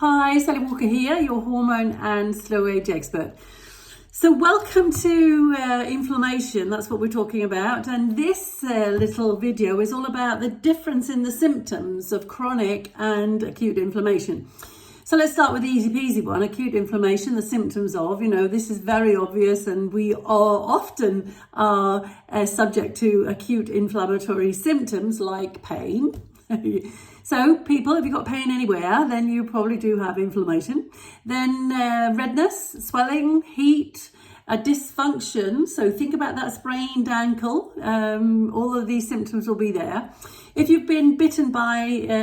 Hi, Sally Walker here, your hormone and slow age expert. So welcome to inflammation, that's what we're talking about. And this little video is all about the difference in the symptoms of chronic and acute inflammation. So let's start with the easy peasy one, acute inflammation, the symptoms of, this is very obvious, and we are often subject to acute inflammatory symptoms like pain. So people, if you've got pain anywhere, then you probably do have inflammation. Then redness, swelling, heat, a dysfunction. So think about that sprained ankle. All of these symptoms will be there. If you've been bitten by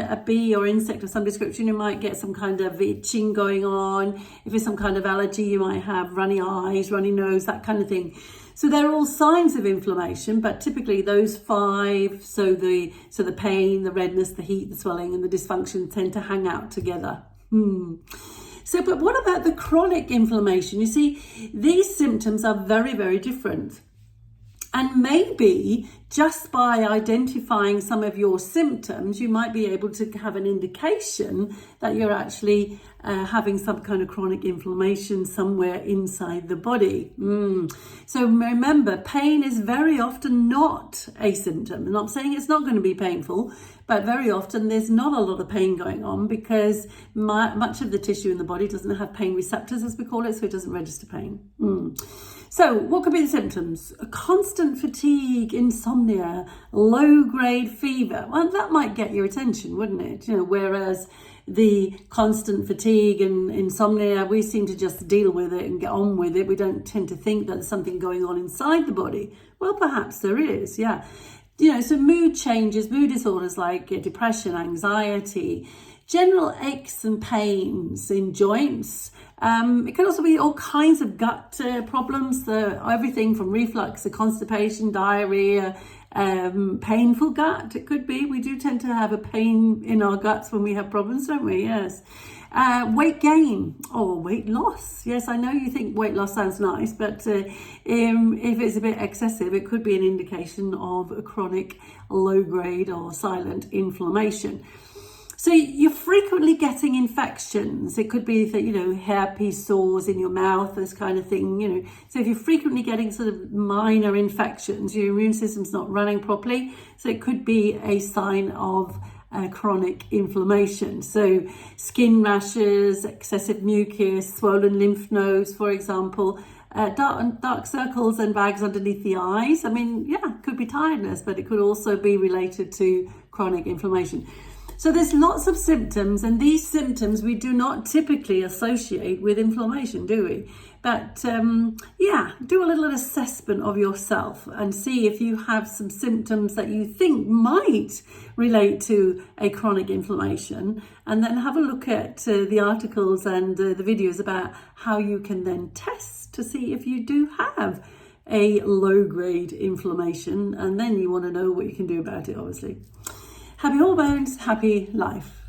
a bee or insect of some description, you might get some kind of itching going on. If it's some kind of allergy, you might have runny eyes, runny nose, that kind of thing. So they're all signs of inflammation, but typically those five, so the pain, the redness, the heat, the swelling, and the dysfunction tend to hang out together. So, but what about the chronic inflammation? You see, these symptoms are very, very different. And maybe just by identifying some of your symptoms, you might be able to have an indication that you're actually having some kind of chronic inflammation somewhere inside the body. So remember, pain is very often not a symptom. I'm not saying it's not going to be painful, but very often there's not a lot of pain going on because much of the tissue in the body doesn't have pain receptors, as we call it, so it doesn't register pain. So what could be the symptoms? Constant fatigue, insomnia, low-grade fever. Well, that might get your attention, wouldn't it? Whereas the constant fatigue and insomnia, we seem to just deal with it and get on with it. We don't tend to think that there's something going on inside the body. Well, perhaps there is, yeah. So mood changes, mood disorders like depression, anxiety, general aches and pains in joints. It can also be all kinds of gut problems, everything from reflux to constipation, diarrhea, painful gut. It could be. We do tend to have a pain in our guts when we have problems, don't we? Yes. Weight gain or weight loss. Yes, I know you think weight loss sounds nice, but if it's a bit excessive, it could be an indication of a chronic low-grade or silent inflammation. So you're frequently getting infections. It could be that, hairpiece sores in your mouth, this kind of thing, So if you're frequently getting sort of minor infections, your immune system's not running properly. So it could be a sign of chronic inflammation. So skin rashes, excessive mucus, swollen lymph nodes, for example, dark circles and bags underneath the eyes. It could be tiredness, but it could also be related to chronic inflammation. So there's lots of symptoms, and these symptoms we do not typically associate with inflammation, do we? But do a little assessment of yourself and see if you have some symptoms that you think might relate to a chronic inflammation, and then have a look at the articles and the videos about how you can then test to see if you do have a low-grade inflammation, and then you want to know what you can do about it, obviously. Happy hormones, happy life.